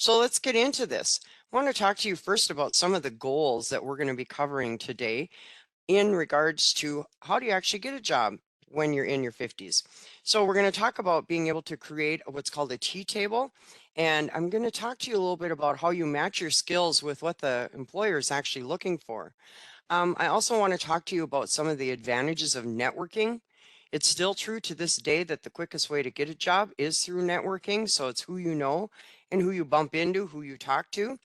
So let's get into this. I want to talk to you first about some of the goals that we're going to be covering today in regards to how do you actually get a job when you're in your 50s. So we're going to talk about being able to create what's called a T table. And I'm going to talk to you a little bit about how you match your skills with what the employer is actually looking for. I also want to talk to you about some of the advantages of networking. It's still true to this day that the quickest way to get a job is through networking. So it's who you know and who you bump into, who you talk to.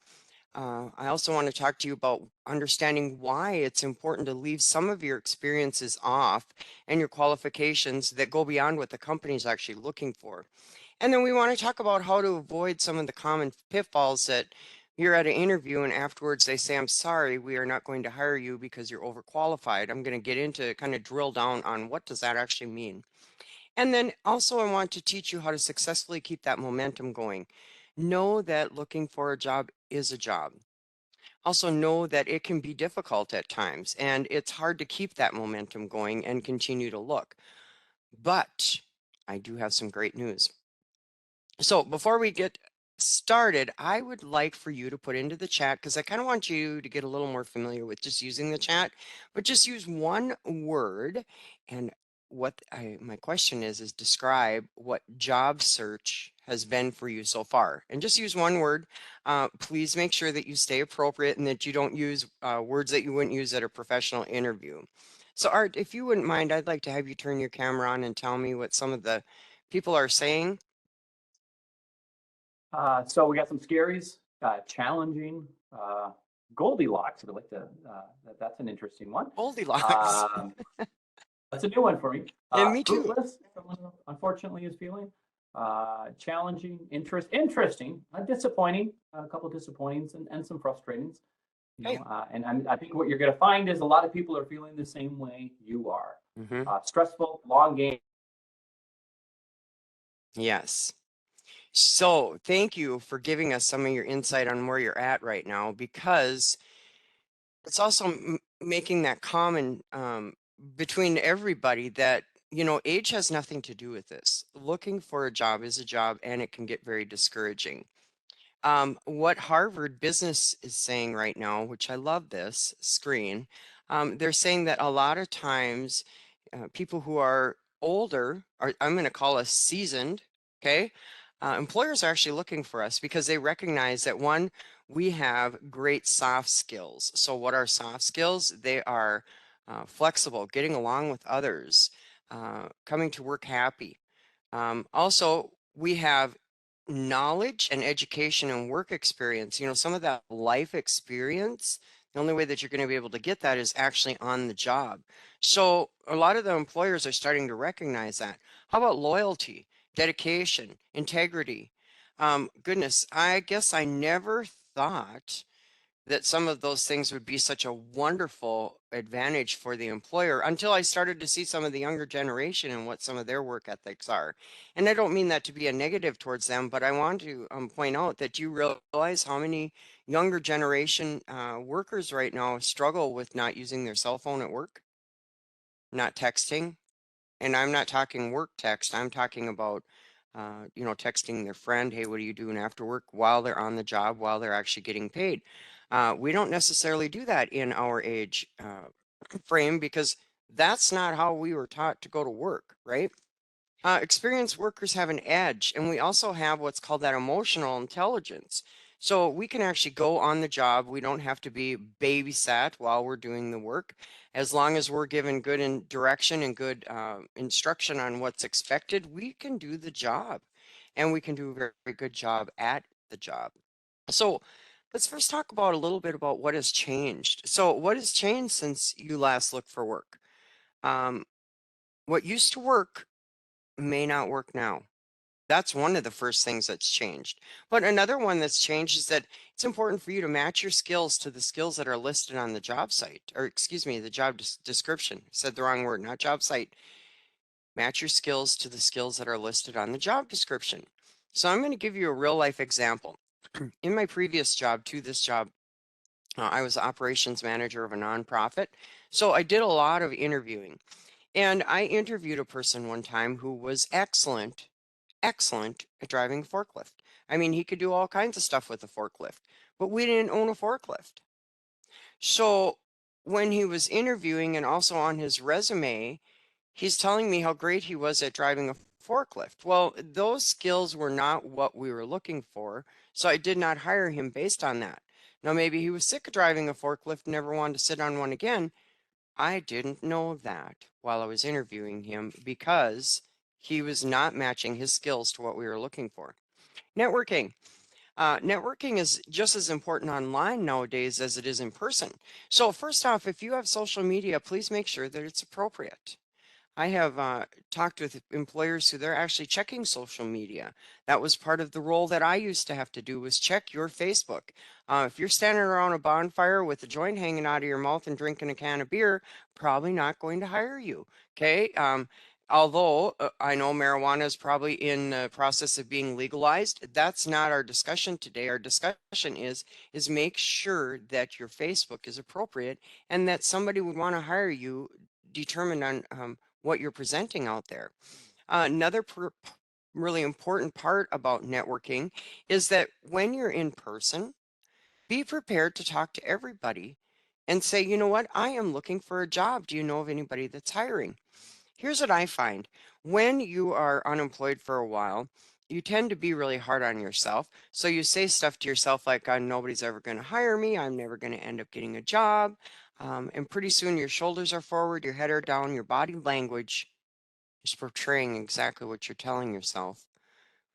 I also want to talk to you about understanding why it's important to leave some of your experiences off and your qualifications that go beyond what the company is actually looking for. And then we want to talk about how to avoid some of the common pitfalls that you're at an interview and afterwards they say, I'm sorry, we are not going to hire you because you're overqualified. I'm going to get into kind of drill down on what does that actually mean. And then also I want to teach you how to successfully keep that momentum going. Know that looking for a job is a job. Also know that it can be difficult at times and it's hard to keep that momentum going and continue to look. But I do have some great news. So before we get started, I would like for you to put into the chat because I kind of want you to get a little more familiar with just using the chat, but just use one word. And my question is describe what job search has been for you so far. And just use one word. Please make sure that you stay appropriate and that you don't use words that you wouldn't use at a professional interview. So Art, if you wouldn't mind, I'd like to have you turn your camera on and tell me what some of the people are saying. So we got some scaries, challenging, Goldilocks. I'd like to. That's an interesting one. Goldilocks. Um, that's a new one for me. And me too. Fruitless, someone unfortunately is feeling. Challenging, interesting, disappointing. A couple of disappointings and some frustrations. Hey. I think what you're going to find is a lot of people are feeling the same way you are. Stressful, long game. Yes. So thank you for giving us some of your insight on where you're at right now, because it's also making that common between everybody that, you know, age has nothing to do with this. Looking for a job is a job and it can get very discouraging. What Harvard Business is saying right now, which I love this screen, they're saying that a lot of times people who are older, are, I'm going to call us seasoned, okay? Employers are actually looking for us because they recognize that one, we have great soft skills. So what are soft skills? They are flexible, getting along with others, coming to work happy. Also, we have knowledge and education and work experience, you know, some of that life experience. The only way that you're going to be able to get that is actually on the job. So a lot of the employers are starting to recognize that. How about loyalty, dedication, integrity? Goodness, I guess I never thought that some of those things would be such a wonderful advantage for the employer until I started to see some of the younger generation and what some of their work ethics are. And I don't mean that to be a negative towards them, but I want to point out that you realize how many younger generation workers right now struggle with not using their cell phone at work, not texting. And I'm not talking work text. I'm talking about, you know, texting their friend, hey, what are you doing after work while they're on the job, while they're actually getting paid. We don't necessarily do that in our age frame because that's not how we were taught to go to work, right? Experienced workers have an edge, and we also have what's called that emotional intelligence. So we can actually go on the job. We don't have to be babysat while we're doing the work. As long as we're given good direction and good instruction on what's expected, we can do the job, and we can do a very, very good job at the job. So let's first talk about a little bit about what has changed. So what has changed since you last looked for work? Um, what used to work may not work now. That's one of the first things that's changed. But another one that's changed is that it's important for you to match your skills to the skills that are listed on the job site, or excuse me, the job description. Said the wrong word, not job site. Match your skills to the skills that are listed on the job description. So I'm going to give you a real life example. In my previous job to this job, I was operations manager of a nonprofit. So I did a lot of interviewing. And I interviewed a person one time who was excellent at driving a forklift. I mean, he could do all kinds of stuff with a forklift, but we didn't own a forklift. So when he was interviewing and also on his resume, he's telling me how great he was at driving a forklift. Well, those skills were not what we were looking for, so I did not hire him based on that. Now, maybe he was sick of driving a forklift, never wanted to sit on one again. I didn't know that while I was interviewing him because he was not matching his skills to what we were looking for. Networking. Networking is just as important online nowadays as it is in person. So, first off, if you have social media, please make sure that it's appropriate. I have talked with employers who they're actually checking social media. That was part of the role that I used to have to do was check your Facebook. If you're standing around a bonfire with a joint hanging out of your mouth and drinking a can of beer, probably not going to hire you. Okay. Although I know marijuana is probably in the process of being legalized, that's not our discussion today. Our discussion is make sure that your Facebook is appropriate and that somebody would want to hire you determined on what you're presenting out there. Another really important part about networking is that when you're in person, be prepared to talk to everybody and say, you know what, I am looking for a job. Do you know of anybody that's hiring? Here's what I find when you are unemployed for a while, you tend to be really hard on yourself. So you say stuff to yourself like, nobody's ever going to hire me. I'm never going to end up getting a job. And pretty soon your shoulders are forward, your head are down, your body language is portraying exactly what you're telling yourself,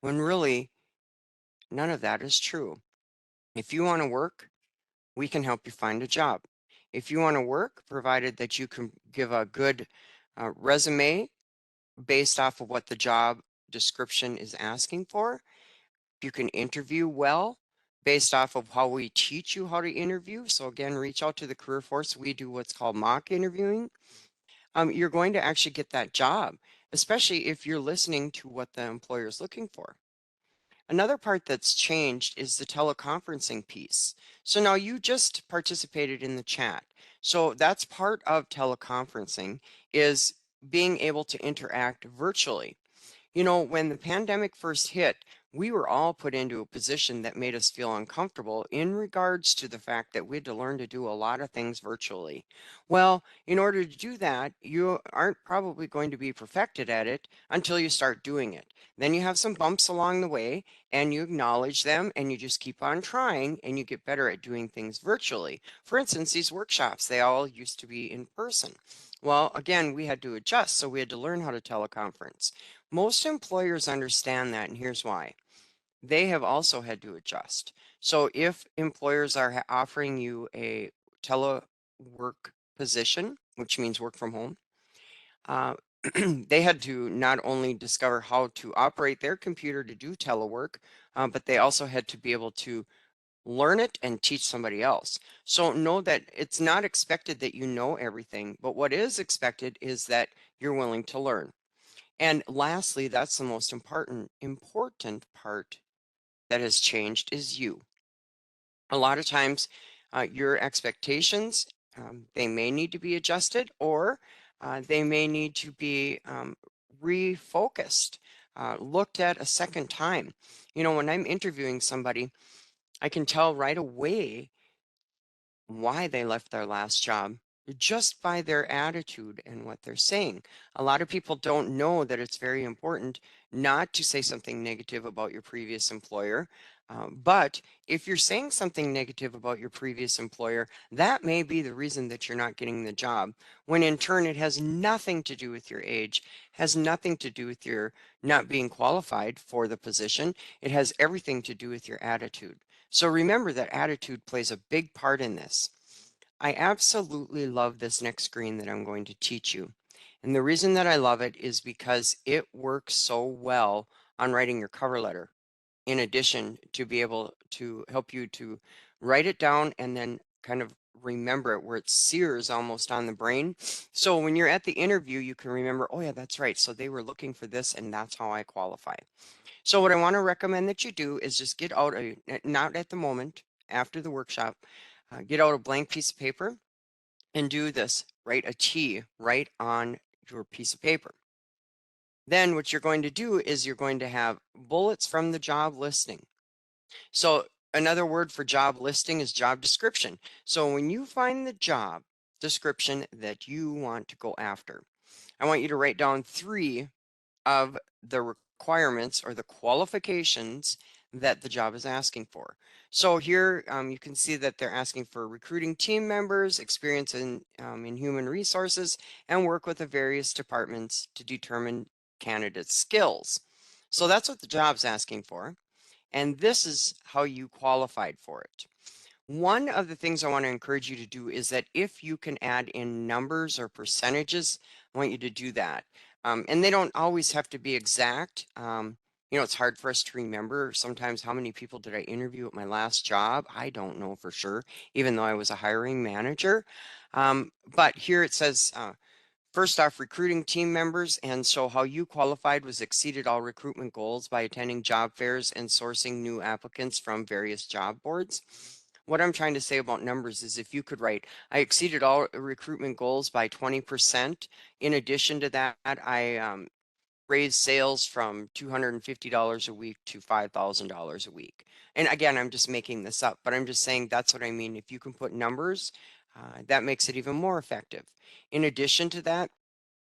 when really none of that is true. If you want to work, we can help you find a job. If you want to work, provided that you can give a good resume based off of what the job description is asking for, you can interview well based off of how we teach you how to interview. So again, reach out to the career force. We do what's called mock interviewing. You're going to actually get that job, especially if you're listening to what the employer is looking for. Another part that's changed is the teleconferencing piece. So now you just participated in the chat. So that's part of teleconferencing is being able to interact virtually. You know, when the pandemic first hit, we were all put into a position that made us feel uncomfortable in regards to the fact that we had to learn to do a lot of things virtually. Well, in order to do that, you aren't probably going to be perfected at it until you start doing it. Then you have some bumps along the way and you acknowledge them and you just keep on trying and you get better at doing things virtually. For instance, these workshops, they all used to be in person. Well, again, we had to adjust, so we had to learn how to teleconference. Most employers understand that, and here's why. They have also had to adjust. So if employers are offering you a telework position, which means work from home, uh, they had to not only discover how to operate their computer to do telework, but they also had to be able to learn it and teach somebody else. So know that it's not expected that you know everything, but what is expected is that you're willing to learn. And lastly, that's the most important part that has changed is you. A lot of times, your expectations they may need to be adjusted, or they may need to be refocused, looked at a second time. You know, when I'm interviewing somebody, I can tell right away why they left their last job just by their attitude and what they're saying. A lot of people don't know that it's very important not to say something negative about your previous employer. But if you're saying something negative about your previous employer, that may be the reason that you're not getting the job. When in turn, it has nothing to do with your age, has nothing to do with your not being qualified for the position. It has everything to do with your attitude. So remember that attitude plays a big part in this. I absolutely love this next screen that I'm going to teach you. And the reason that I love it is because it works so well on writing your cover letter, in addition to be able to help you to write it down and then kind of remember it where it sears almost on the brain. So when you're at the interview, you can remember, oh yeah, that's right. So they were looking for this and that's how I qualify. So what I want to recommend that you do is just get out not at the moment, after the workshop, get out a blank piece of paper and do this. Write a T right on your piece of paper. Then what you're going to do is you're going to have bullets from the job listing. So another word for job listing is job description. So when you find the job description that you want to go after, I want you to write down 3 of the requirements or the qualifications that the job is asking for. So here you can see that they're asking for recruiting team members, experience in human resources, and work with the various departments to determine candidates' skills. So that's what the job's asking for. And this is how you qualified for it. One of the things I want to encourage you to do is that if you can add in numbers or percentages, I want you to do that. And they don't always have to be exact. It's hard for us to remember sometimes how many people did I interview at my last job. I don't know for sure, even though I was a hiring manager. But here it says, first off, recruiting team members. And so how you qualified was exceeded all recruitment goals by attending job fairs and sourcing new applicants from various job boards. What I'm trying to say about numbers is if you could write, I exceeded all recruitment goals by 20%. In addition to that, I raised sales from $250 a week to $5,000 a week. And again, I'm just making this up, but I'm just saying that's what I mean. If you can put numbers, that makes it even more effective. In addition to that,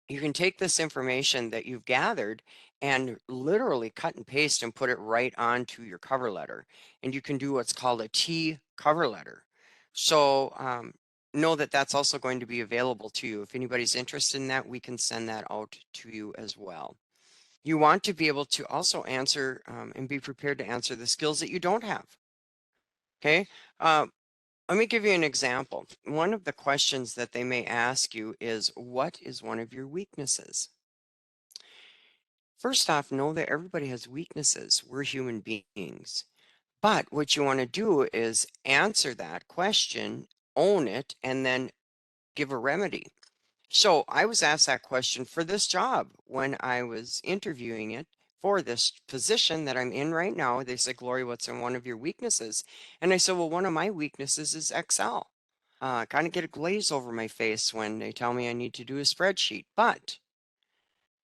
you can take this information that you've gathered and literally cut and paste and put it right onto your cover letter. And you can do what's called a T cover letter. So know that that's also going to be available to you. If anybody's interested in that, we can send that out to you as well. You want to be able to also answer and be prepared to answer the skills that you don't have. Okay. Uh, Let me give you an example. One of the questions that they may ask you is, what is one of your weaknesses? First off, know that everybody has weaknesses. We're human beings. But what you want to do is answer that question, own it, and then give a remedy. So I was asked that question for this job when I was interviewing it for this position that I'm in right now. They said, Glory, what's in one of your weaknesses? And I said, well, one of my weaknesses is Excel. I kind of get a glaze over my face when they tell me I need to do a spreadsheet, but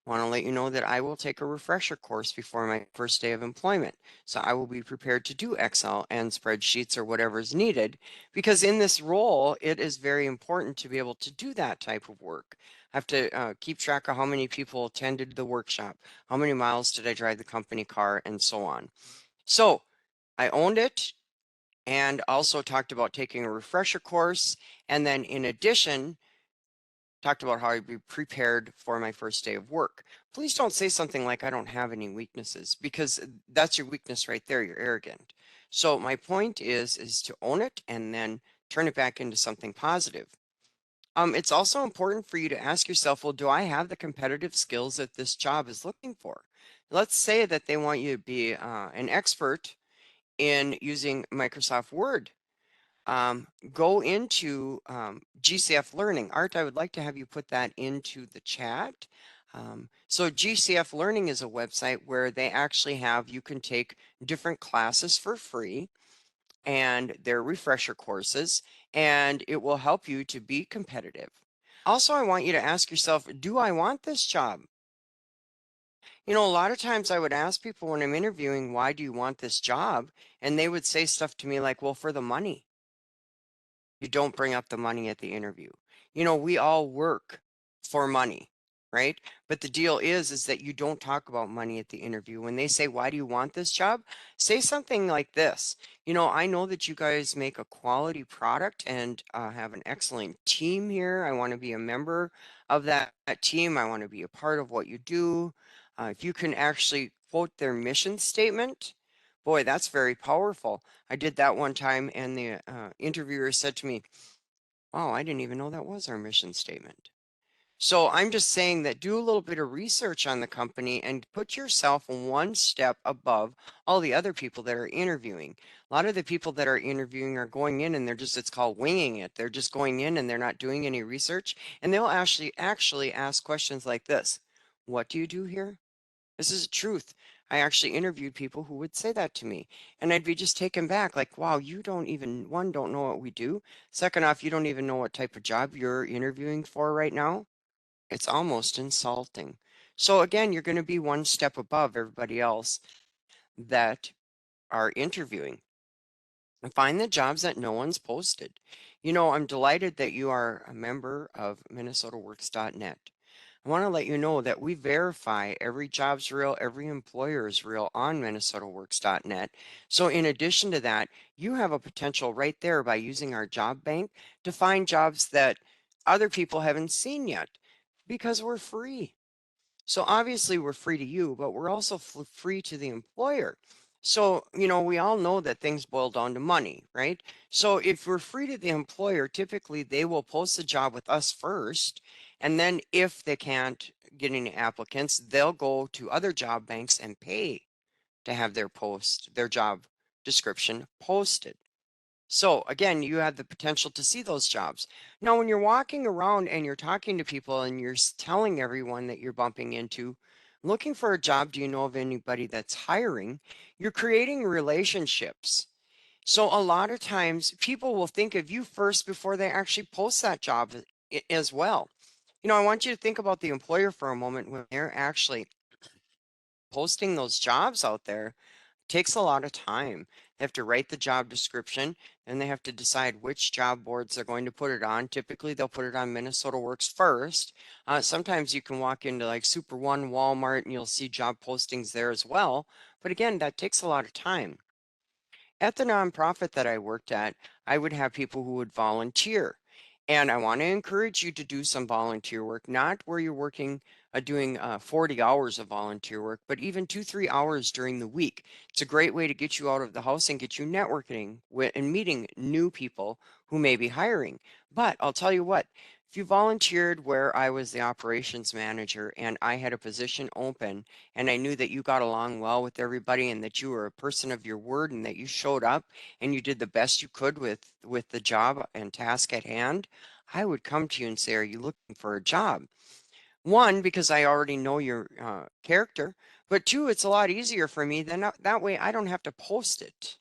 want to let you know that I will take a refresher course before my first day of employment. So I will be prepared to do Excel and spreadsheets or whatever is needed because in this role, it is very important to be able to do that type of work. I have to keep track of how many people attended the workshop, how many miles did I drive the company car, and so on. So I owned it and also talked about taking a refresher course. And then in addition, talked about how I'd be prepared for my first day of work. Please don't say something like, I don't have any weaknesses, because that's your weakness right there. You're arrogant. So my point is to own it and then turn it back into something positive. It's also important for you to ask yourself, well, do I have the competitive skills that this job is looking for? Let's say that they want you to be an expert in using Microsoft Word. Go into GCF Learning. Art, I would like to have you put that into the chat. So GCF Learning is a website where they actually have, you can take different classes for free and they're refresher courses, and it will help you to be competitive. Also, I want you to ask yourself, do I want this job? A lot of times I would ask people when I'm interviewing, why do you want this job? And they would say stuff to me like, well, for the money. You don't bring up the money at the interview. We all work for money, right? But the deal is that you don't talk about money at the interview. When they say, why do you want this job? Say something like this. I know that you guys make a quality product and have an excellent team here. I want to be a member of that team. I want to be a part of what you do. If you can actually quote their mission statement, boy, that's very powerful. I did that one time, and the interviewer said to me, wow, I didn't even know that was our mission statement. So I'm just saying that do a little bit of research on the company and put yourself one step above all the other people that are interviewing. A lot of the people that are interviewing are going in and it's called winging it. They're just going in and they're not doing any research. And they'll actually ask questions like this. What do you do here? This is the truth. I actually interviewed people who would say that to me, and I'd be just taken back, like, wow, you don't even, one, don't know what we do. Second off, you don't even know what type of job you're interviewing for right now. It's almost insulting. So again, you're going to be one step above everybody else that are interviewing. And find the jobs that no one's posted. I'm delighted that you are a member of MinnesotaWorks.net. I want to let you know that we verify every job's real, every employer is real on MinnesotaWorks.net. So, in addition to that, you have a potential right there by using our job bank to find jobs that other people haven't seen yet because we're free. So obviously we're free to you, but we're also free to the employer. So, we all know that things boil down to money, right? So if we're free to the employer, typically they will post the job with us first. And then if they can't get any applicants, they'll go to other job banks and pay to have their job description posted. So again, you have the potential to see those jobs. Now, when you're walking around and you're talking to people and you're telling everyone that you're bumping into, looking for a job, do you know of anybody that's hiring? You're creating relationships. So a lot of times people will think of you first before they actually post that job as well. I want you to think about the employer for a moment when they're actually posting those jobs out there. Takes a lot of time. They have to write the job description, and they have to decide which job boards they're going to put it on. Typically, they'll put it on Minnesota Works first. Sometimes you can walk into like Super One, Walmart, and you'll see job postings there as well. But again, that takes a lot of time. At the nonprofit that I worked at, I would have people who would volunteer. And I want to encourage you to do some volunteer work, not where you're working, doing 40 hours of volunteer work, but even 2, 3 hours during the week. It's a great way to get you out of the house and get you networking and meeting new people who may be hiring. But I'll tell you what, if you volunteered where I was the operations manager and I had a position open, and I knew that you got along well with everybody and that you were a person of your word and that you showed up and you did the best you could with the job and task at hand, I would come to you and say, "Are you looking for a job?" One, because I already know your character, but two, it's a lot easier for me. Then that way I don't have to post it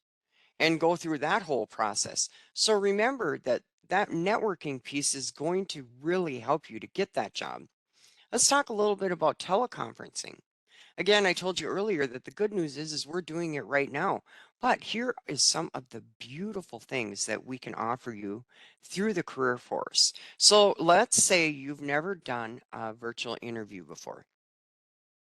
and go through that whole process. So remember that that networking piece is going to really help you to get that job. Let's talk a little bit about teleconferencing. Again, I told you earlier that the good news is we're doing it right now. But here is some of the beautiful things that we can offer you through the career force. So let's say you've never done a virtual interview before.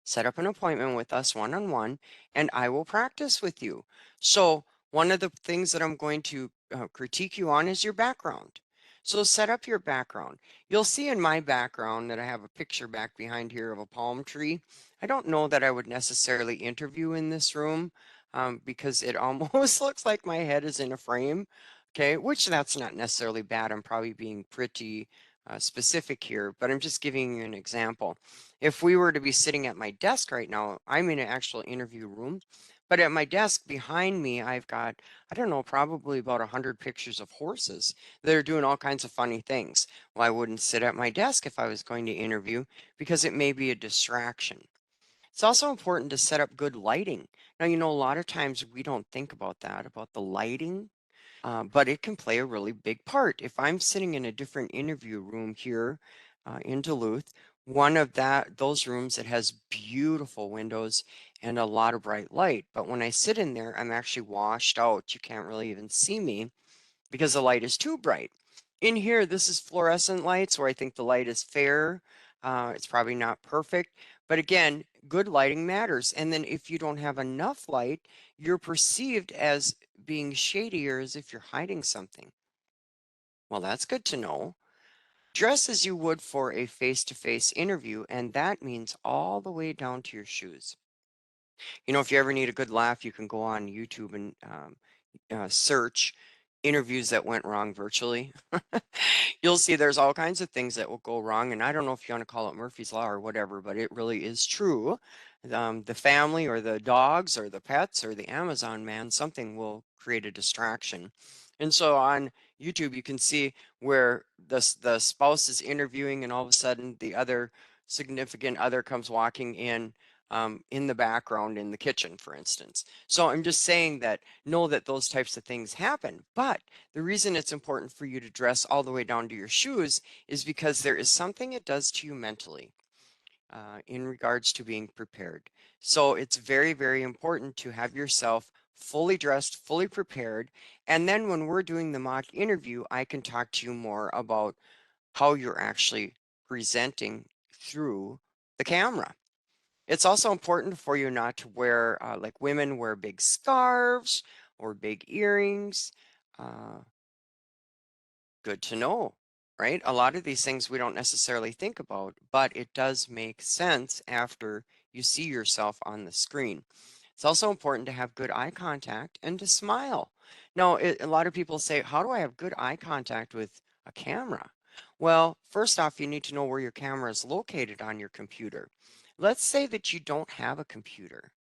Set up an appointment with us one-on-one, and I will practice with you. So one of the things that I'm going to critique you on is your background. So set up your background. You'll see in my background that I have a picture back behind here of a palm tree. I don't know that I would necessarily interview in this room because it almost looks like my head is in a frame. Okay, which that's not necessarily bad. I'm probably being pretty specific here, but I'm just giving you an example. If we were to be sitting at my desk right now, I'm in an actual interview room, but at my desk behind me, I've got, I don't know, probably about 100 pictures of horses that are doing all kinds of funny things. Well, I wouldn't sit at my desk if I was going to interview because it may be a distraction. It's also important to set up good lighting. Now, a lot of times we don't think about that, about the lighting, but it can play a really big part. If I'm sitting in a different interview room here in Duluth, one of those rooms that has beautiful windows and a lot of bright light, but when I sit in there, I'm actually washed out. You can't really even see me because the light is too bright. In here, this is fluorescent lights where I think the light is fair. It's probably not perfect, but again, good lighting matters. And then if you don't have enough light, you're perceived as being shady or as if you're hiding something. Well, that's good to know. Dress as you would for a face-to-face interview, and that means all the way down to your shoes. If you ever need a good laugh, you can go on YouTube and search interviews that went wrong virtually. You'll see there's all kinds of things that will go wrong. And I don't know if you want to call it Murphy's Law or whatever, but it really is true. The family or the dogs or the pets or the Amazon man, something will create a distraction. And so on YouTube, you can see where the spouse is interviewing and all of a sudden the other significant other comes walking in the background in the kitchen, for instance. So I'm just saying that know that those types of things happen. But the reason it's important for you to dress all the way down to your shoes is because there is something it does to you mentally in regards to being prepared. So it's very, very important to have yourself fully dressed, fully prepared. And then when we're doing the mock interview, I can talk to you more about how you're actually presenting through the camera. It's also important for you not to wear, like women wear big scarves or big earrings. Uh, Good to know, right? A lot of these things we don't necessarily think about, but it does make sense after you see yourself on the screen. It's also important to have good eye contact and to smile. Now, a lot of people say, how do I have good eye contact with a camera? Well, first off, you need to know where your camera is located on your computer. Let's say that you don't have a computer.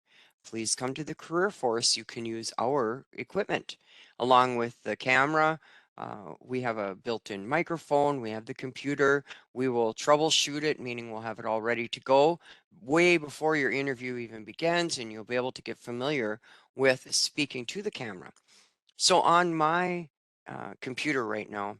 Please come to the Career Force. You can use our equipment along with the camera. We have a built-in microphone. We have the computer. We will troubleshoot it, meaning we'll have it all ready to go way before your interview even begins, and you'll be able to get familiar with speaking to the camera. So on my computer right now,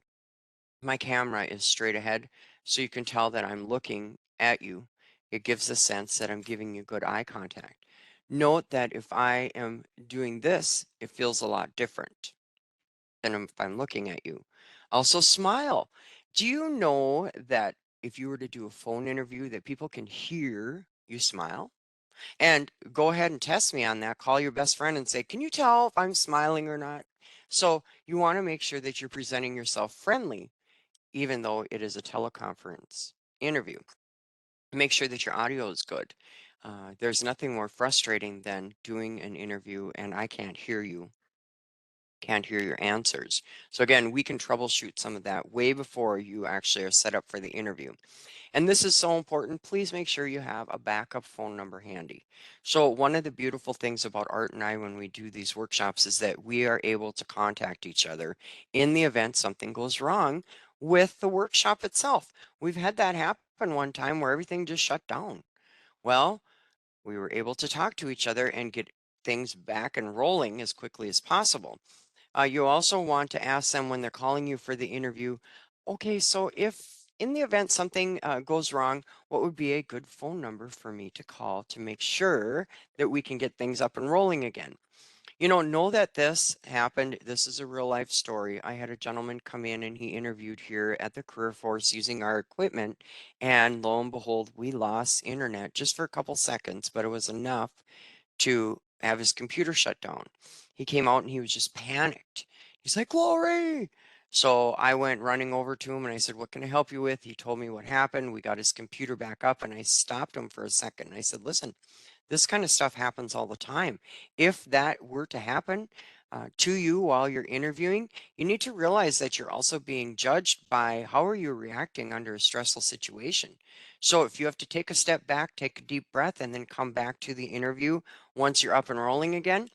my camera is straight ahead, so you can tell that I'm looking at you. It gives a sense that I'm giving you good eye contact. Note that if I am doing this, it feels a lot different than if I'm looking at you. Also, smile. Do you know that if you were to do a phone interview, that people can hear you smile? And go ahead and test me on that. Call your best friend and say, can you tell if I'm smiling or not? So you want to make sure that you're presenting yourself friendly even though it is a teleconference interview. Make sure that your audio is good. There's nothing more frustrating than doing an interview and I can't hear you, can't hear your answers. So again, we can troubleshoot some of that way before you actually are set up for the interview. And this is so important. Please make sure you have a backup phone number handy. So one of the beautiful things about Art and I when we do these workshops is that we are able to contact each other in the event something goes wrong with the workshop itself. We've had that happen one time where everything just shut down. Well, we were able to talk to each other and get things back and rolling as quickly as possible. You also want to ask them when they're calling you for the interview, okay, so if in the event something goes wrong, what would be a good phone number for me to call to make sure that we can get things up and rolling again? Know that this happened. This is a real life story. I had a gentleman come in and he interviewed here at the Career Force using our equipment. And lo and behold, we lost internet just for a couple seconds, but it was enough to have his computer shut down. He came out and he was just panicked. He's like, Glory. So I went running over to him and I said, what can I help you with? He told me what happened. We got his computer back up and I stopped him for a second. I said, listen, this kind of stuff happens all the time. If that were to happen to you while you're interviewing, you need to realize that you're also being judged by how are you reacting under a stressful situation. So if you have to take a step back, take a deep breath, and then come back to the interview once you're up and rolling again,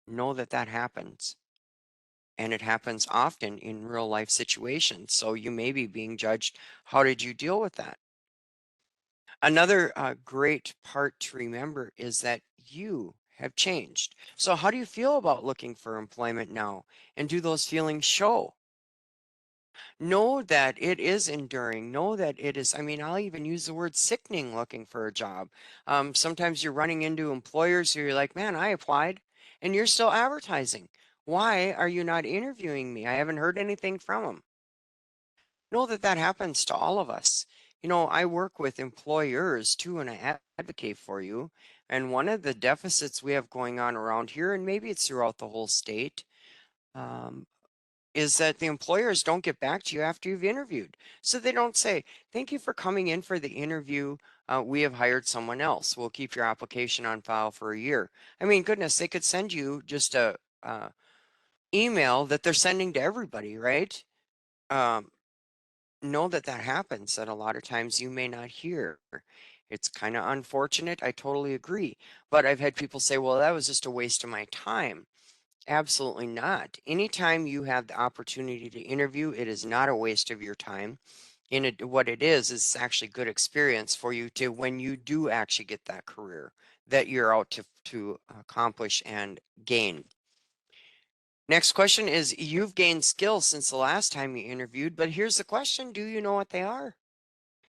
know that that happens. And it happens often in real life situations. So you may be being judged. How did you deal with that? Another great part to remember is that you have changed. So, how do you feel about looking for employment now? And do those feelings show? Know that it is enduring. Know that it is, I mean, I'll even use the word sickening looking for a job. Sometimes you're running into employers who you're like, man, I applied and you're still advertising. Why are you not interviewing me? I haven't heard anything from them. Know that that happens to all of us. I work with employers too, and I advocate for you. And one of the deficits we have going on around here, and maybe it's throughout the whole state, um, is that the employers don't get back to you after you've interviewed. So they don't say, thank you for coming in for the interview. We have hired someone else. We'll keep your application on file for a year. I mean, goodness, they could send you just a email that they're sending to everybody, right? Um, know that that happens, that a lot of times you may not hear. It's kind of unfortunate. I totally agree. But I've had people say, well, that was just a waste of my time. Absolutely not. Anytime you have the opportunity to interview, it is not a waste of your time. What it is actually good experience for you to when you do actually get that career that you're out to accomplish and gain. Next question is, you've gained skills since the last time you interviewed, but here's the question, do you know what they are?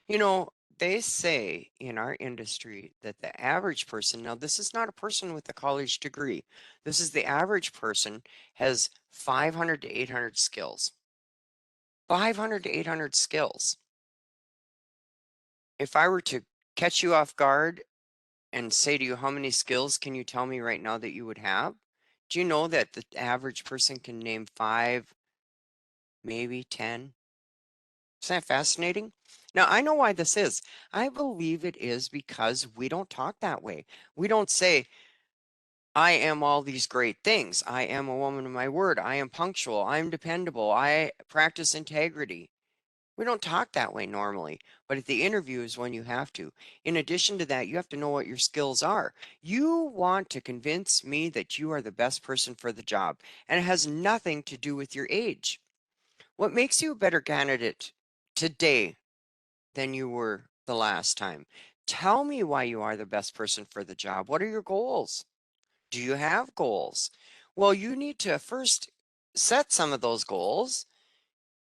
You know, They say in our industry that the average person, now this is not a person with a college degree, this is the average person, has 500 to 800 skills. 500 to 800 skills. If I were to catch you off guard and say to you, how many skills can you tell me right now that you would have? Do you know that the average person can name 5, maybe 10? Isn't that fascinating? Now, I know why this is. I believe it is because we don't talk that way. We don't say, I am all these great things. I am a woman of my word. I am punctual. I'm dependable. I practice integrity. We don't talk that way normally, but at the interview is when you have to. In addition to that, you have to know what your skills are. You want to convince me that you are the best person for the job, and it has nothing to do with your age. What makes you a better candidate today than you were the last time? Tell me why you are the best person for the job. What are your goals? Do you have goals? Well, you need to first set some of those goals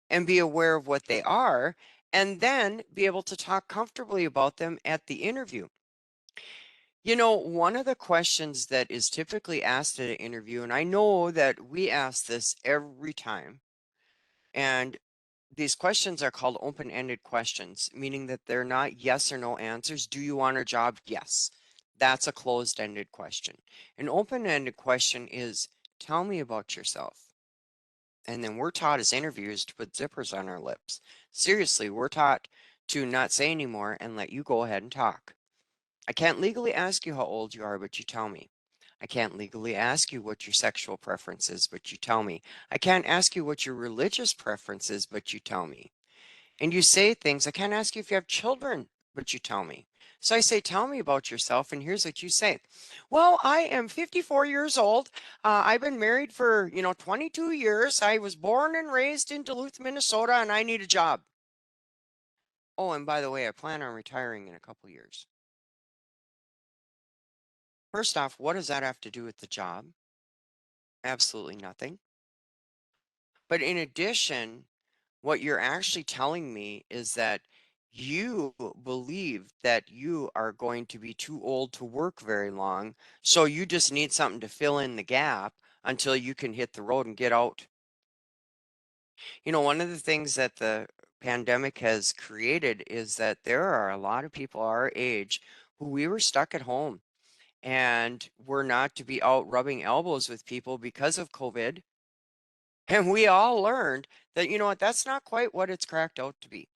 and be aware of what they are, and then be able to talk comfortably about them at the interview. You know, one of the questions that is typically asked at an interview, and I know that we ask this every time, and these questions are called open-ended questions, meaning that they're not yes or no answers. Do you want a job? Yes. That's a closed-ended question. An open-ended question is, tell me about yourself. And then we're taught as interviewers to put zippers on our lips. Seriously, we're taught to not say anymore and let you go ahead and talk. I can't legally ask you how old you are, but you tell me. I can't legally ask you what your sexual preference is, but you tell me. I can't ask you what your religious preference is, but you tell me. And you say things, I can't ask you if you have children, but you tell me. So I say, tell me about yourself. And here's what you say. Well, I am 54 years old. I've been married for, 22 years. I was born and raised in Duluth, Minnesota, and I need a job. Oh, and by the way, I plan on retiring in a couple years. First off, what does that have to do with the job? Absolutely nothing. But in addition, what you're actually telling me is that you believe that you are going to be too old to work very long. So you just need something to fill in the gap until you can hit the road and get out. You know, one of the things that the pandemic has created is that there are a lot of people our age who we were stuck at home and were not to be out rubbing elbows with people because of COVID. And we all learned that, you know what, that's not quite what it's cracked out to be.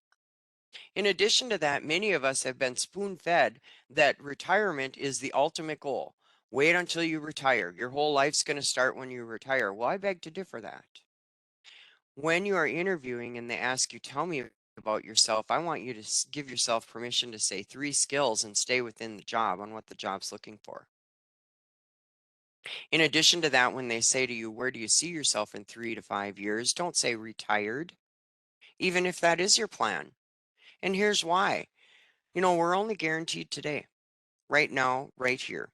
In addition to that, many of us have been spoon fed that retirement is the ultimate goal. Wait until you retire. Your whole life's going to start when you retire. Well, I beg to differ that. When you are interviewing and they ask you, tell me about yourself, I want you to give yourself permission to say 3 skills and stay within the job on what the job's looking for. In addition to that, when they say to you, where do you see yourself in 3 to 5 years? Don't say retired, even if that is your plan. And here's why. You know, we're only guaranteed today, right now, right here.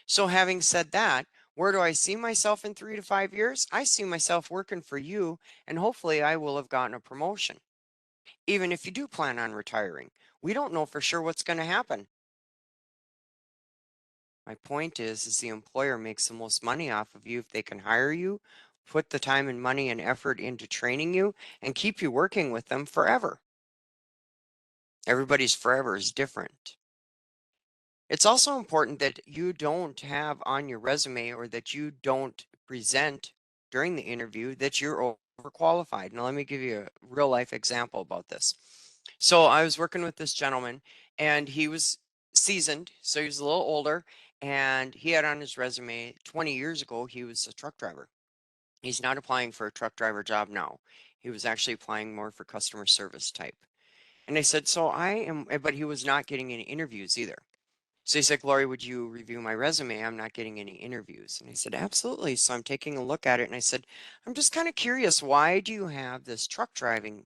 So, having said that, where do I see myself in 3 to 5 years? I see myself working for you, and hopefully, I will have gotten a promotion. Even if you do plan on retiring, we don't know for sure what's going to happen. My point is the employer makes the most money off of you if they can hire you, put the time and money and effort into training you, and keep you working with them forever. Everybody's forever is different. It's also important that you don't have on your resume or that you don't present during the interview that you're overqualified. Now, let me give you a real life example about this. So, I was working with this gentleman and he was seasoned, so he was a little older, and he had on his resume 20 years ago, he was a truck driver. He's not applying for a truck driver job now. He was actually applying more for customer service type. And I said, so I am, but he was not getting any interviews either. So he said, Glory, would you review my resume? I'm not getting any interviews. And I said, absolutely. So I'm taking a look at it. And I said, I'm just kind of curious, why do you have this truck driving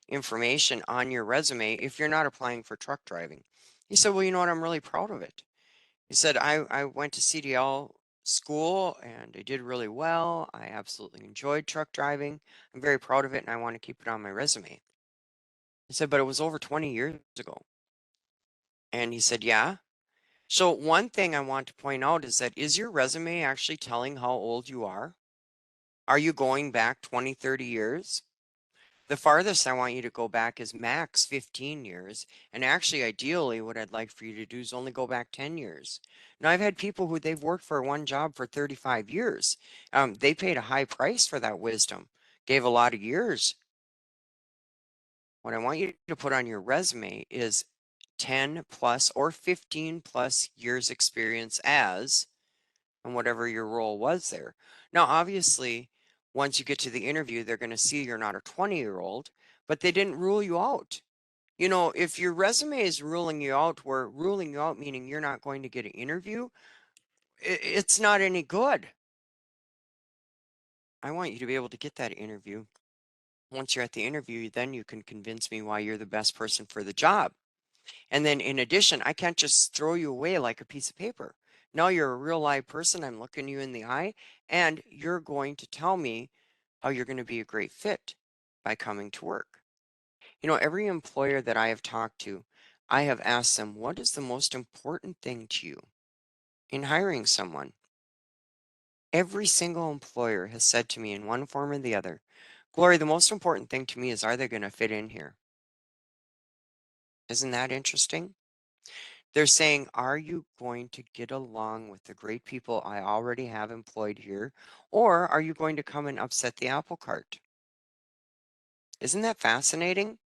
information on your resume if you're not applying for truck driving? He said, well, you know what? I'm really proud of it. He said, I went to CDL school and I did really well. I absolutely enjoyed truck driving. I'm very proud of it and I want to keep it on my resume. He said, but it was over 20 years ago. And he said, yeah. So one thing I want to point out is that, is your resume actually telling how old you are? Are you going back 20, 30 years? The farthest I want you to go back is max 15 years. And actually, ideally, what I'd like for you to do is only go back 10 years. Now, I've had people who they've worked for one job for 35 years. They paid a high price for that wisdom, gave a lot of years. What I want you to put on your resume is 10 plus or 15 plus years experience as, and whatever your role was there. Now, obviously, once you get to the interview, they're going to see you're not a 20-year-old, but they didn't rule you out. You know, if your resume is ruling you out, where ruling you out meaning you're not going to get an interview, it's not any good. I want you to be able to get that interview. Once you're at the interview, then you can convince me why you're the best person for the job. And then in addition, I can't just throw you away like a piece of paper. Now you're a real live person. I'm looking you in the eye, and you're going to tell me how you're going to be a great fit by coming to work. You know, every employer that I have talked to, I have asked them, what is the most important thing to you in hiring someone? Every single employer has said to me in one form or the other, Glory, the most important thing to me is, are they going to fit in here? Isn't that interesting? They're saying, are you going to get along with the great people I already have employed here? Or are you going to come and upset the apple cart? Isn't that fascinating?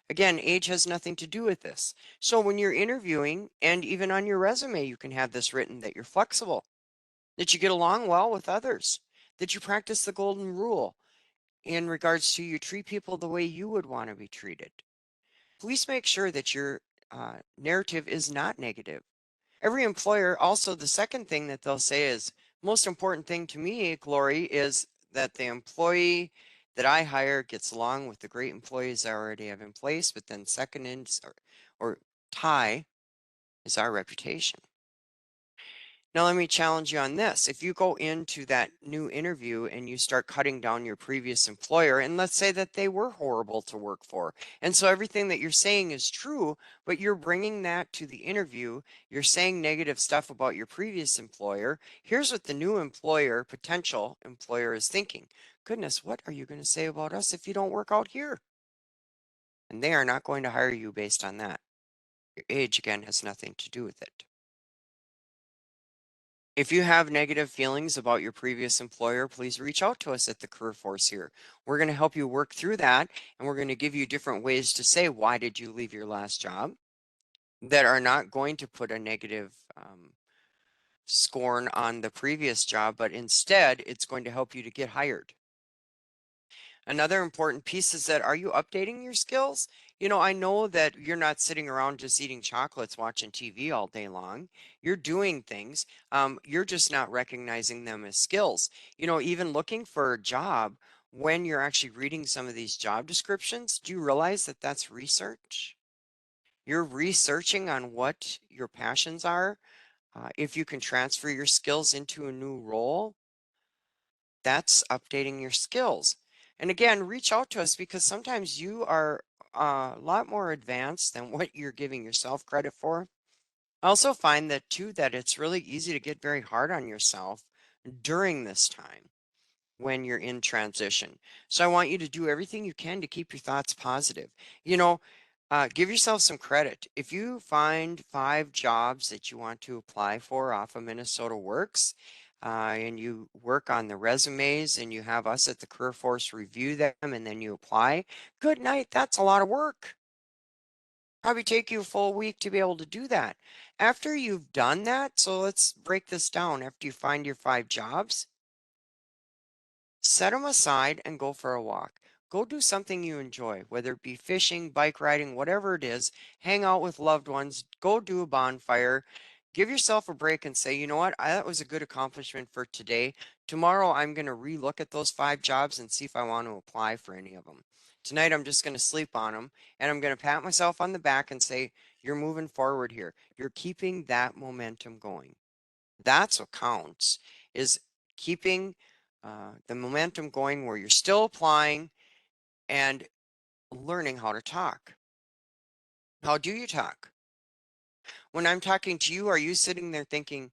Again, age has nothing to do with this. So when you're interviewing, and even on your resume, you can have this written, that you're flexible, that you get along well with others, that you practice the golden rule in regards to, you treat people the way you would want to be treated. Please make sure that your narrative is not negative. Every employer, also, the second thing that they'll say is, most important thing to me, Glory, is that the employee that I hire gets along with the great employees I already have in place. But then second in, or tie, is our reputation. Now, let me challenge you on this. If you go into that new interview and you start cutting down your previous employer, and let's say that they were horrible to work for, and so everything that you're saying is true, but you're bringing that to the interview, you're saying negative stuff about your previous employer. Here's what the new employer, potential employer, is thinking. Goodness, what are you going to say about us if you don't work out here? And they are not going to hire you based on that. Your age, again, has nothing to do with it. If you have negative feelings about your previous employer, please reach out to us at the Career Force here. We're going to help you work through that, and we're going to give you different ways to say, why did you leave your last job, that are not going to put a negative scorn on the previous job, but instead it's going to help you to get hired. Another important piece is that, are you updating your skills? You know, I know that you're not sitting around just eating chocolates, watching TV all day long. You're doing things. You're just not recognizing them as skills. You know, even looking for a job, when you're actually reading some of these job descriptions, do you realize that that's research? You're researching on what your passions are. If you can transfer your skills into a new role, that's updating your skills. And again, reach out to us, because sometimes you are a lot more advanced than what you're giving yourself credit for. I also find that too, that it's really easy to get very hard on yourself during this time when you're in transition. So I want you to do everything you can to keep your thoughts positive. You know, give yourself some credit. If you find 5 jobs that you want to apply for off of Minnesota Works, and you work on the resumes and you have us at the Career Force review them, and then you apply, good night. That's a lot of work. Probably take you a full week to be able to do that. After you've done that, so let's break this down. After you find your 5 jobs, set them aside and go for a walk. Go do something you enjoy, whether it be fishing, bike riding, whatever it is. Hang out with loved ones. Go do a bonfire. Give yourself a break and say, you know what? That was a good accomplishment for today. Tomorrow, I'm going to relook at those 5 jobs and see if I want to apply for any of them. Tonight, I'm just going to sleep on them, and I'm going to pat myself on the back and say, you're moving forward here. You're keeping that momentum going. That's what counts, is keeping the momentum going, where you're still applying and learning how to talk. How do you talk? When I'm talking to you, are you sitting there thinking,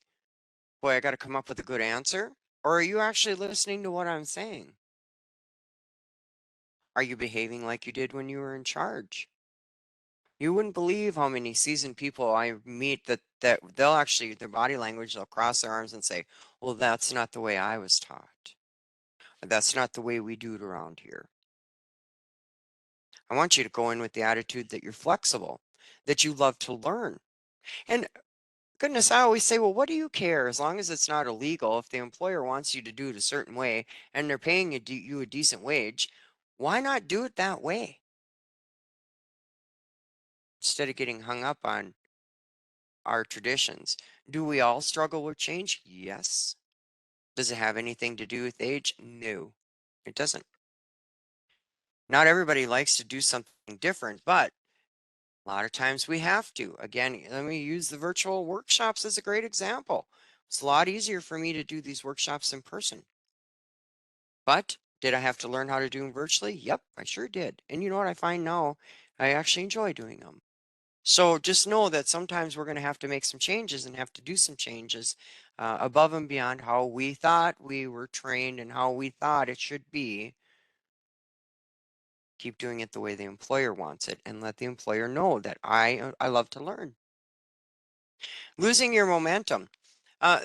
boy, I got to come up with a good answer? Or are you actually listening to what I'm saying? Are you behaving like you did when you were in charge? You wouldn't believe how many seasoned people I meet that they'll actually, their body language, they'll cross their arms and say, well, that's not the way I was taught. That's not the way we do it around here. I want you to go in with the attitude that you're flexible, that you love to learn. And goodness, I always say, well, what do you care? As long as it's not illegal, if the employer wants you to do it a certain way and they're paying you a decent wage, why not do it that way? Instead of getting hung up on our traditions. Do we all struggle with change? Yes. Does it have anything to do with age? No, it doesn't. Not everybody likes to do something different, but a lot of times we have to. Again, let me use the virtual workshops as a great example. It's a lot easier for me to do these workshops in person. But did I have to learn how to do them virtually? Yep, I sure did. And you know what I find now? I actually enjoy doing them. So just know that sometimes we're going to have to make some changes and have to do some changes above and beyond how we thought we were trained and how we thought it should be. Keep doing it the way the employer wants it and let the employer know that I love to learn. Losing your momentum.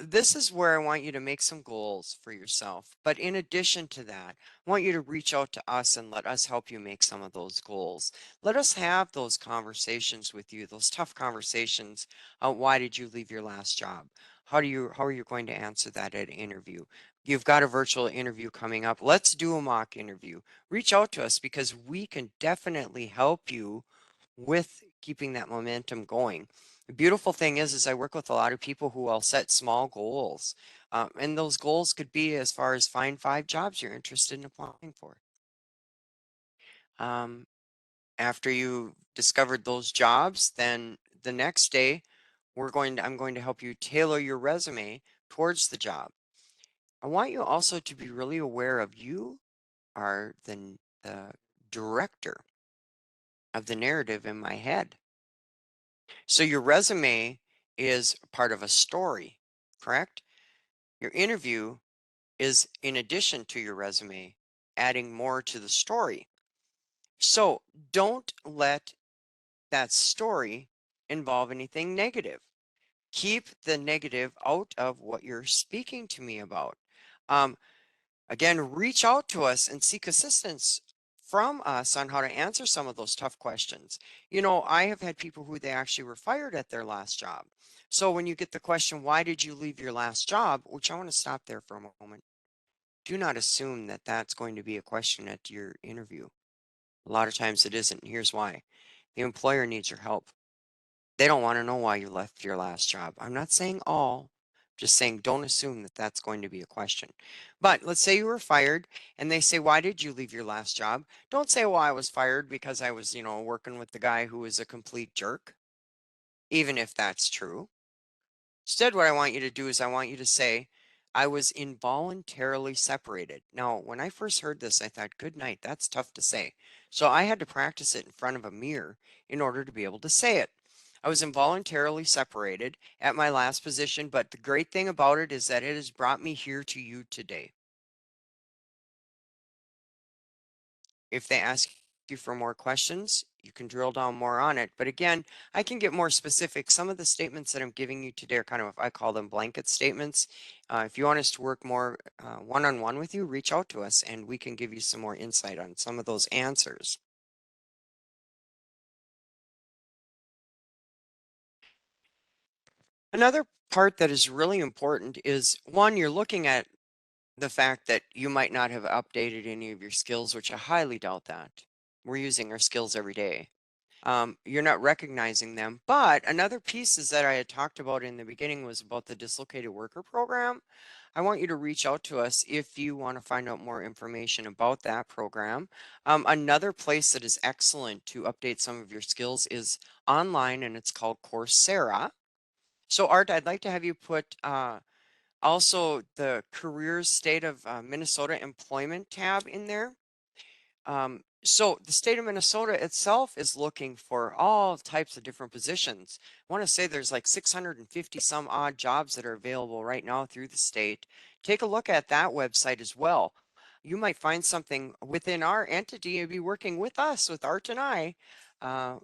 This is where I want you to make some goals for yourself. But in addition to that, I want you to reach out to us and let us help you make some of those goals. Let us have those conversations with you, those tough conversations. Why did you leave your last job? How are you going to answer that at an interview? You've got a virtual interview coming up. Let's do a mock interview. Reach out to us because we can definitely help you with keeping that momentum going. The beautiful thing is I work with a lot of people who will set small goals. And those goals could be as far as find 5 jobs you're interested in applying for. Um, After you discovered those jobs, then the next day I'm going to help you tailor your resume towards the job. I want you also to be really aware of you are the director of the narrative in my head. So your resume is part of a story, correct? Your interview is in addition to your resume, adding more to the story. So don't let that story involve anything negative. Keep the negative out of what you're speaking to me about. Um, Again, reach out to us and seek assistance from us on how to answer some of those tough questions. You know, I have had people who they actually were fired at their last job. So when you get the question, why did you leave your last job? Which I want to stop there for a moment. Do not assume that that's going to be a question at your interview. A lot of times it isn't. Here's why. The employer needs your help. They don't want to know why you left your last job. I'm not saying all, just saying don't assume that that's going to be a question. But let's say you were fired and they say, why did you leave your last job? Don't say, well, I was fired because I was, working with the guy who was a complete jerk, even if that's true. Instead, what I want you to do is I want you to say, I was involuntarily separated. Now, when I first heard this, I thought, good night, that's tough to say. So I had to practice it in front of a mirror in order to be able to say it. I was involuntarily separated at my last position, but the great thing about it is that it has brought me here to you today. If they ask you for more questions, you can drill down more on it. But again, I can get more specific. Some of the statements that I'm giving you today are kind of, I call them blanket statements. If you want us to work more one-on-one with you, reach out to us and we can give you some more insight on some of those answers. Another part that is really important is one, you're looking at the fact that you might not have updated any of your skills, which I highly doubt that. We're using our skills every day. You're not recognizing them. But another piece is that I had talked about in the beginning was about the dislocated worker program. I want you to reach out to us if you want to find out more information about that program. Another place that is excellent to update some of your skills is online, and it's called Coursera. So Art, I'd like to have you put also the careers state of Minnesota employment tab in there. So the state of Minnesota itself is looking for all types of different positions. I want to say there's like 650 some odd jobs that are available right now through the state. Take a look at that website as well. You might find something within our entity and be working with us, with Art and I, uh,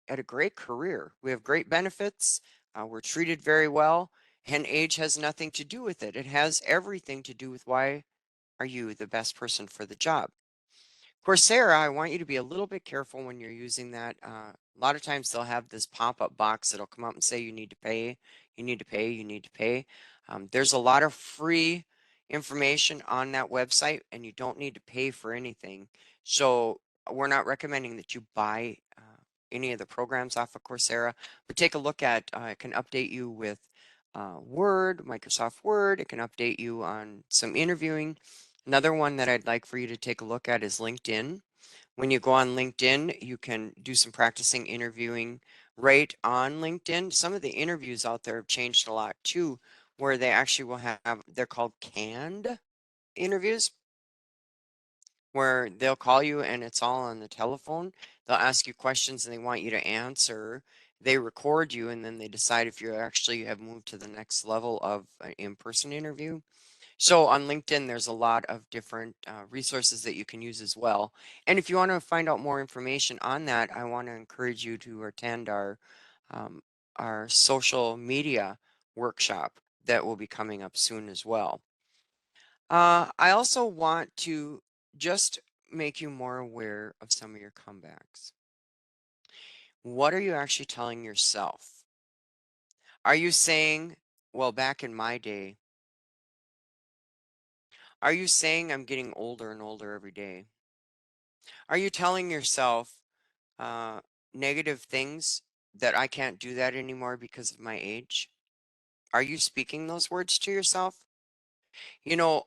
at a great career. We have great benefits. We're treated very well, and age has nothing to do with it. It has everything to do with why are you the best person for the job. Coursera, I want you to be a little bit careful when you're using that. A lot of times they'll have this pop-up box that'll come up and say you need to pay, you need to pay, you need to pay. There's a lot of free information on that website, and you don't need to pay for anything. So we're not recommending that you buy any of the programs off of Coursera, but take a look at. It can update you with Word, Microsoft Word. It can update you on some interviewing. Another one that I'd like for you to take a look at is LinkedIn. When you go on LinkedIn, you can do some practicing interviewing right on LinkedIn. Some of the interviews out there have changed a lot too, where they actually will have, they're called canned interviews, where they'll call you and it's all on the telephone. They'll ask you questions and they want you to answer. They record you and then they decide if you actually have moved to the next level of an in-person interview. So on LinkedIn, there's a lot of different resources that you can use as well. And if you want to find out more information on that, I want to encourage you to attend um, our social media workshop that will be coming up soon as well. I also want to just make you more aware of some of your comebacks. What are you actually telling yourself? Are you saying, well, back in my day, are you saying I'm getting older and older every day? Are you telling yourself uh, negative things that I can't do that anymore because of my age? Are you speaking those words to yourself? You know,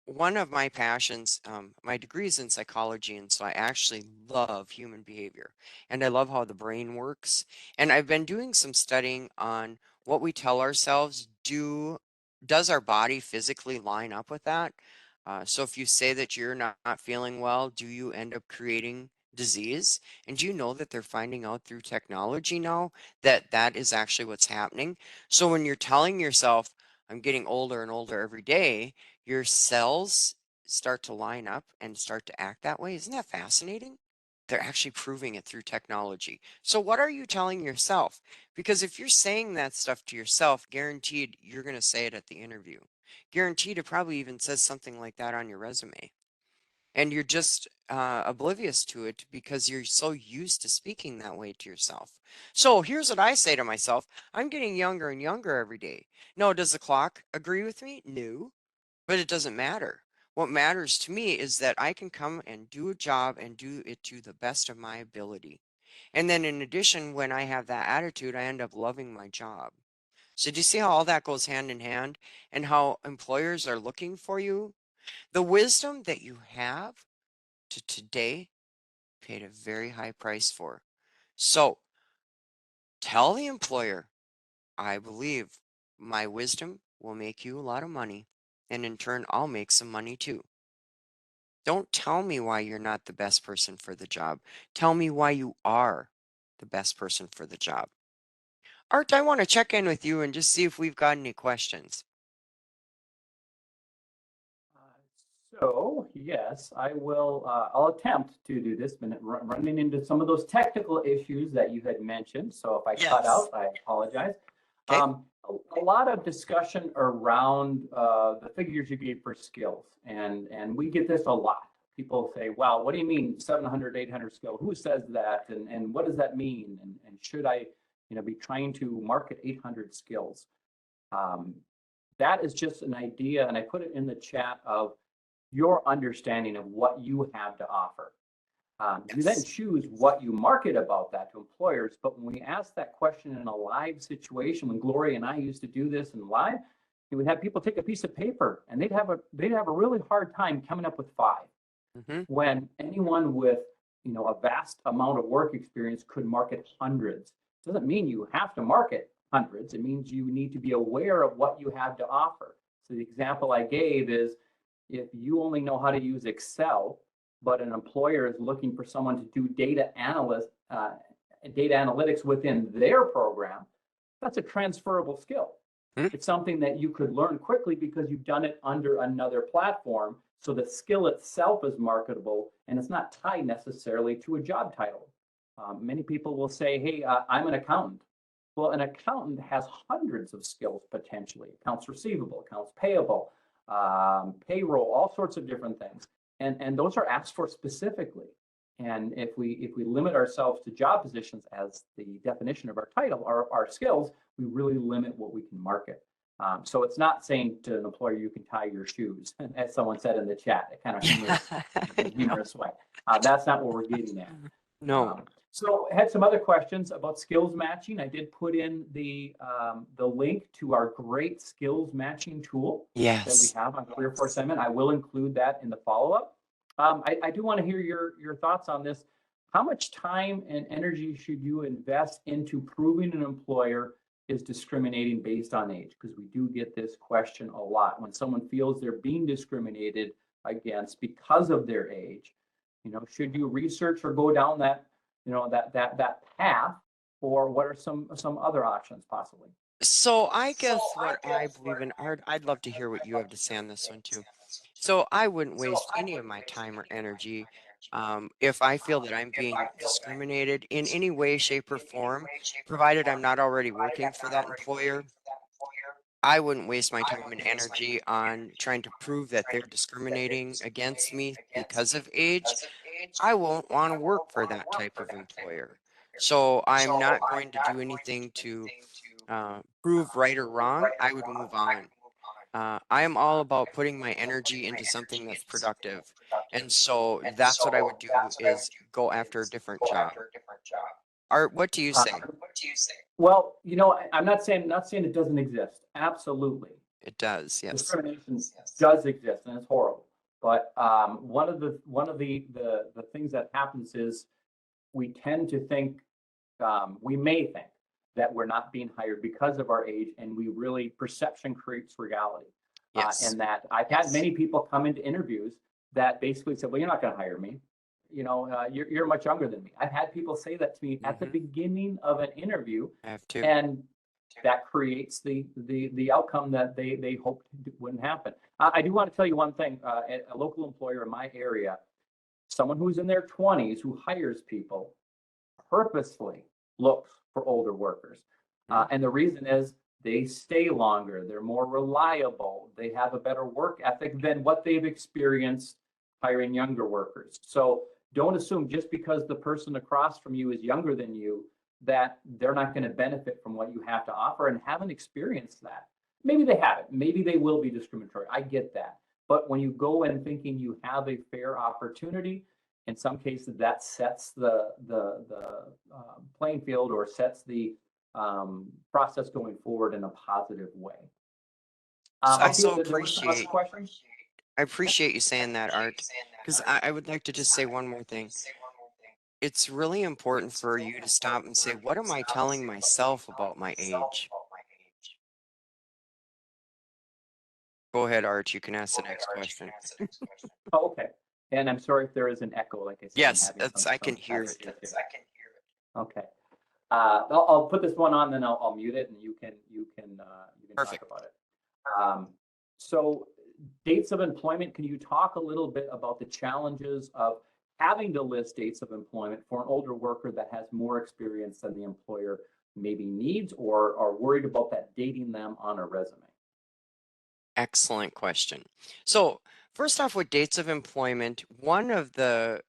one of my passions, my degree is in psychology, and so I actually love human behavior and I love how the brain works. And I've been doing some studying on what we tell ourselves. Does our body physically line up with that? So if you say that you're not feeling well, do you end up creating disease? And do you know that they're finding out through technology now that that is actually what's happening? So when you're telling yourself, I'm getting older and older every day, your cells start to line up and start to act that way. Isn't that fascinating? They're actually proving it through technology. So, what are you telling yourself? Because if you're saying that stuff to yourself, guaranteed you're going to say it at the interview. Guaranteed it probably even says something like that on your resume. And you're just oblivious to it because you're so used to speaking that way to yourself. So, here's what I say to myself: I'm getting younger and younger every day. No, does the clock agree with me? No. But it doesn't matter. What matters to me is that I can come and do a job and do it to the best of my ability. And then in addition, when I have that attitude, I end up loving my job. So do you see how all that goes hand in hand and how employers are looking for you? The wisdom that you have to today paid a very high price for. So tell the employer, I believe my wisdom will make you a lot of money. And in turn, I'll make some money too. Don't tell me why you're not the best person for the job. Tell me why you are the best person for the job. Art, I want to check in with you and just see if we've got any questions. So yes, I will. I'll attempt to do this. Been running into some of those technical issues that you had mentioned. So if I cut Yes. out, I apologize. Okay. A lot of discussion around the figures you gave for skills, and we get this a lot. People say, "Well, what do you mean 700, 800 skill? Who says that? And what does that mean? And should I, be trying to market 800 skills?" Um, that is just an idea, and I put it in the chat of your understanding of what you have to offer. You then Yes. choose what you market about that to employers. But when we ask that question in a live situation, when Gloria and I used to do this in live, we would have people take a piece of paper and they'd have a really hard time coming up with five. Mm-hmm. When anyone with a vast amount of work experience could market hundreds. Doesn't mean you have to market hundreds. It means you need to be aware of what you have to offer. So the example I gave is if you only know how to use Excel, but an employer is looking for someone to do data analytics within their program, that's a transferable skill. Hmm? It's something that you could learn quickly because you've done it under another platform. So the skill itself is marketable and it's not tied necessarily to a job title. Many people will say, hey, I'm an accountant. Well, an accountant has hundreds of skills potentially: accounts receivable, accounts payable, payroll, all sorts of different things. And those are asked for specifically. And if we limit ourselves to job positions as the definition of our title, our skills, we really limit what we can market. So it's not saying to an employer, you can tie your shoes, as someone said in the chat, a kind of humorous way. That's not what we're getting at. No. So I had some other questions about skills matching. I did put in the link to our great skills matching tool that we Yes. have on Career Force Assignment. I will include that in the follow-up. I do want to hear your thoughts on this. How much time and energy should you invest into proving an employer is discriminating based on age? Because we do get this question a lot. When someone feels they're being discriminated against because of their age, should you research or go down that path, or what are some other options possibly? So I guess what I believe in, Art, I'd love to hear what you have to say on this one too. So I wouldn't waste any of my time or energy if I feel that I'm being discriminated in any way, shape, or form, provided I'm not already working for that employer. I wouldn't waste my time and energy on trying to prove that they're discriminating against me because of age. I won't want to work for that type of employer. So I'm not going to do anything to prove right or wrong. I would move on. I am all about putting my energy into something that's productive. And so that's what I would do is go after a different job. Art, what do you Uh, say? well, I'm not saying it doesn't exist. Absolutely, It does, yes. discrimination does exist, and it's horrible. But one of the things that happens is we tend to think, we may think that we're not being hired because of our age, and perception creates reality. Yes. And that I've had many people come into interviews that basically said, well, you're not going to hire me. You're much younger than me. I've had people say that to me at the beginning of an interview, I have to. and that creates the outcome that they hoped wouldn't happen. I do want to tell you one thing. A local employer in my area, someone who's in their 20s who hires people, purposefully looks for older workers. And the reason is they stay longer, they're more reliable, they have a better work ethic than what they've experienced hiring younger workers. So don't assume just because the person across from you is younger than you that they're not going to benefit from what you have to offer and haven't experienced that. Maybe they haven't. Maybe they will be discriminatory. I get that. But when you go in thinking you have a fair opportunity, in some cases that sets the playing field, or sets the process going forward in a positive way. So I I see so that there were some other appreciate questions. I appreciate you saying that, Art, because I would like to just say one more thing. It's really important for you to stop and say, what am I telling myself about my age? Go ahead, Art. You can ask the next question. Oh, okay. And I'm sorry if there is an echo. Like I said, I'm Yes, having that's I can hear it. Okay. I'll put this one on, then I'll mute it, and you can talk Perfect. about it. So dates of employment, can you talk a little bit about the challenges of having to list dates of employment for an older worker that has more experience than the employer maybe needs, or are worried about that dating them on a resume? Excellent question. So first off, with dates of employment, one of the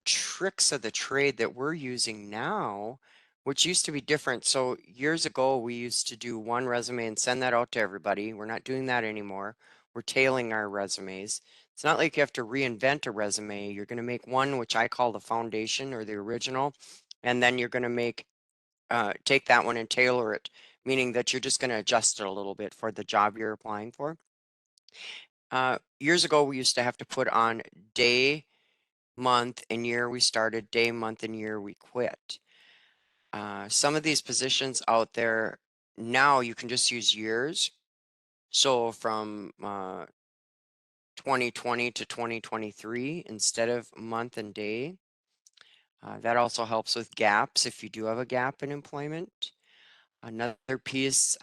tricks of the trade that we're using now, which used to be different. So years ago, we used to do one resume and send that out to everybody. We're not doing that anymore. We're tailing our resumes. It's not like you have to reinvent a resume. You're going to make one, which I call the foundation or the original, and then you're going to take that one and tailor it, meaning that you're just going to adjust it a little bit for the job you're applying for. Years ago, we used to have to put on day, month, and year we started, day, month, and year we quit. Some of these positions out there now you can just use years. So from 2020 to 2023 instead of month and day. That also helps with gaps if you do have a gap in employment. Another piece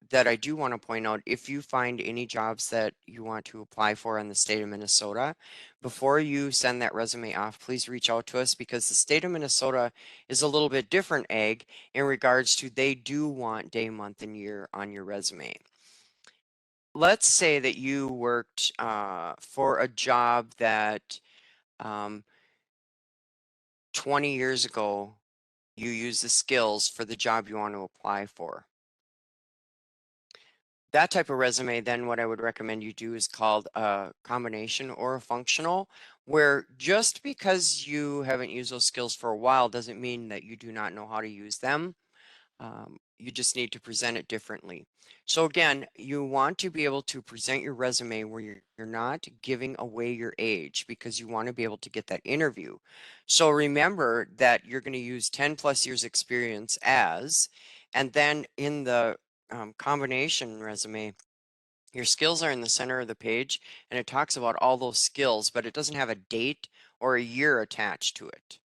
that I do want to point out, if you find any jobs that you want to apply for in the state of Minnesota, before you send that resume off, please reach out to us because the state of Minnesota is a little bit different egg in regards to they do want day, month, and year on your resume. Let's say that you worked for a job that 20 years ago, you used the skills for the job you want to apply for. That type of resume, then what I would recommend you do is called a combination or a functional, where just because you haven't used those skills for a while doesn't mean that you do not know how to use them. You just need to present it differently. So again, you want to be able to present your resume where you're not giving away your age because you want to be able to get that interview. So remember that you're going to use 10 plus years experience as, and then in the combination resume, your skills are in the center of the page and it talks about all those skills, but it doesn't have a date or a year attached to it.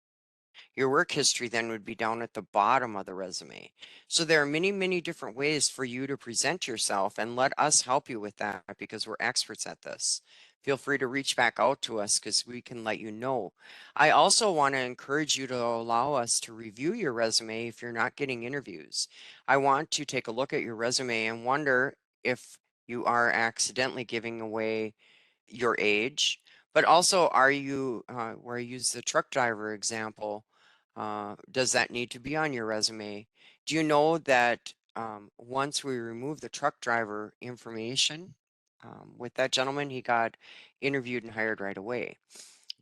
Your work history then would be down at the bottom of the resume. So there are many, many different ways for you to present yourself, and let us help you with that because we're experts at this. Feel free to reach back out to us because we can let you know. I also want to encourage you to allow us to review your resume if you're not getting interviews. I want to take a look at your resume and wonder if you are accidentally giving away your age, but also are you, where I use the truck driver example, does that need to be on your resume? Do you know that once we remove the truck driver information with that gentleman, he got interviewed and hired right away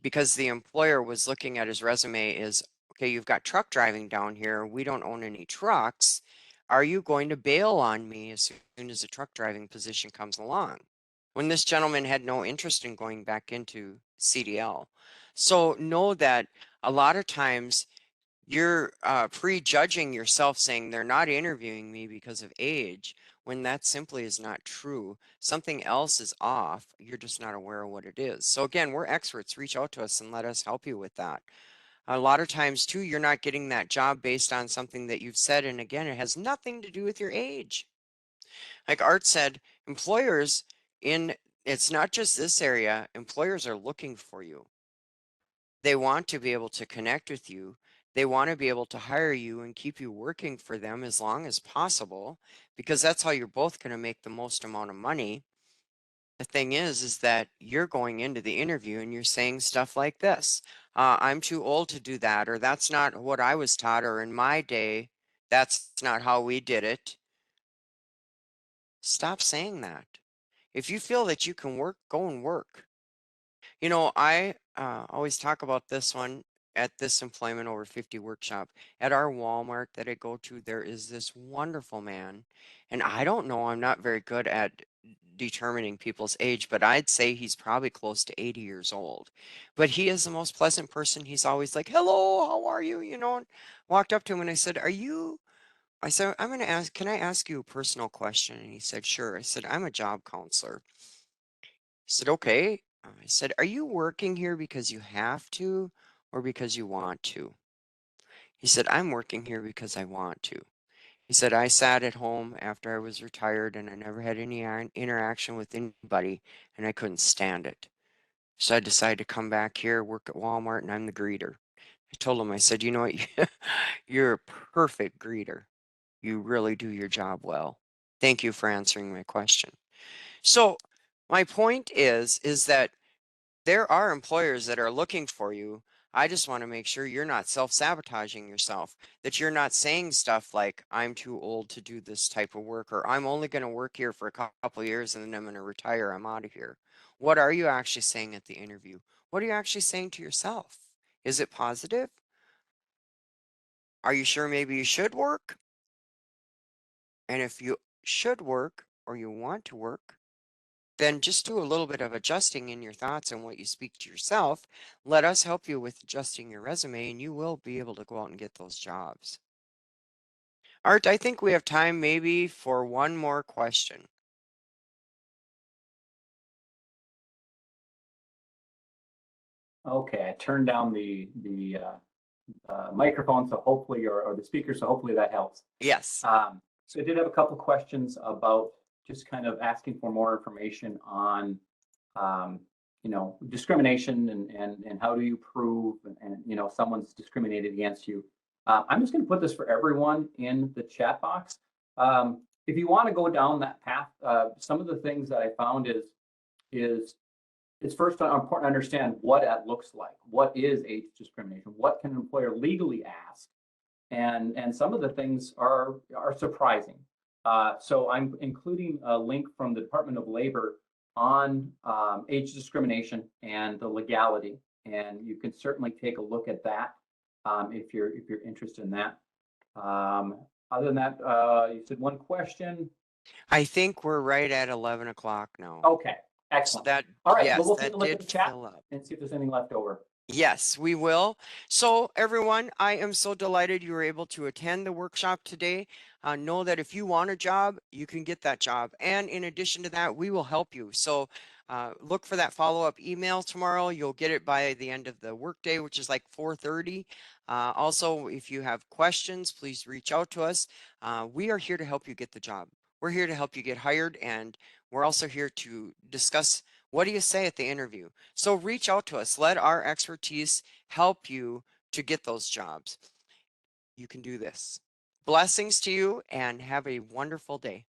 because the employer was looking at his resume is, okay, you've got truck driving down here. We don't own any trucks. Are you going to bail on me as soon as a truck driving position comes along? When this gentleman had no interest in going back into CDL. So know that a lot of times you're prejudging yourself saying they're not interviewing me because of age, when that simply is not true. Something else is off. You're just not aware of what it is. So again, we're experts. Reach out to us and let us help you with that. A lot of times too, you're not getting that job based on something that you've said. And again, it has nothing to do with your age. Like Art said, employers in, it's not just this area, employers are looking for you. They want to be able to connect with you. They want to be able to hire you and keep you working for them as long as possible, because that's how you're both going to make the most amount of money. The thing is that you're going into the interview and you're saying stuff like this. I'm too old to do that, or that's not what I was taught, or in my day, that's not how we did it. Stop saying that. If you feel that you can work, go and work. You know, I always talk about this one at this Employment Over 50 workshop. At our Walmart that I go to, there is this wonderful man. And I don't know, I'm not very good at determining people's age, but I'd say he's probably close to 80 years old. But he is the most pleasant person. He's always like, hello, how are you? You know, and walked up to him and I said, I said, I'm going to ask, can I ask you a personal question? And he said, sure. I said, I'm a job counselor. He said, okay. I said, are you working here because you have to or because you want to? He said, I'm working here because I want to. He said, I sat at home after I was retired and I never had any interaction with anybody and I couldn't stand it. So I decided to come back here, work at Walmart, and I'm the greeter. I told him, I said, you know what? You're a perfect greeter. You really do your job well. Thank you for answering my question. So my point is that there are employers that are looking for you. I just want to make sure you're not self-sabotaging yourself, that you're not saying stuff like, I'm too old to do this type of work, or I'm only going to work here for a couple of years and then I'm going to retire. I'm out of here. What are you actually saying at the interview? What are you actually saying to yourself? Is it positive? Are you sure maybe you should work? And if you should work or you want to work, then just do a little bit of adjusting in your thoughts and what you speak to yourself. Let us help you with adjusting your resume and you will be able to go out and get those jobs. Art, I think we have time maybe for one more question. Okay, I turned down the microphone, so hopefully, or the speaker, so hopefully that helps. Yes. So I did have a couple questions about just kind of asking for more information on, um, discrimination and how do you prove and someone's discriminated against you. I'm just going to put this for everyone in the chat box. If you want to go down that path, some of the things that I found is it's first important to understand what that looks like. What is age discrimination? What can an employer legally ask? And some of the things are surprising. So I'm including a link from the Department of Labor on age discrimination and the legality, and you can certainly take a look at that if you're interested in that. Other than that, you said one question. I think we're right at 11 o'clock now. Okay, So excellent. that, All right, well, yes, we'll take that a look at did the chat fill up. and see if there's anything left over. Yes, we will. So everyone, I am so delighted you were able to attend the workshop today. Know that if you want a job, you can get that job. And in addition to that, we will help you. So look for that follow-up email tomorrow. You'll get it by the end of the workday, which is like 4:30. Also, if you have questions, please reach out to us. We are here to help you get the job. We're here to help you get hired, and we're also here to discuss what do you say at the interview. So reach out to us. Let our expertise help you to get those jobs. You can do this. Blessings to you and have a wonderful day.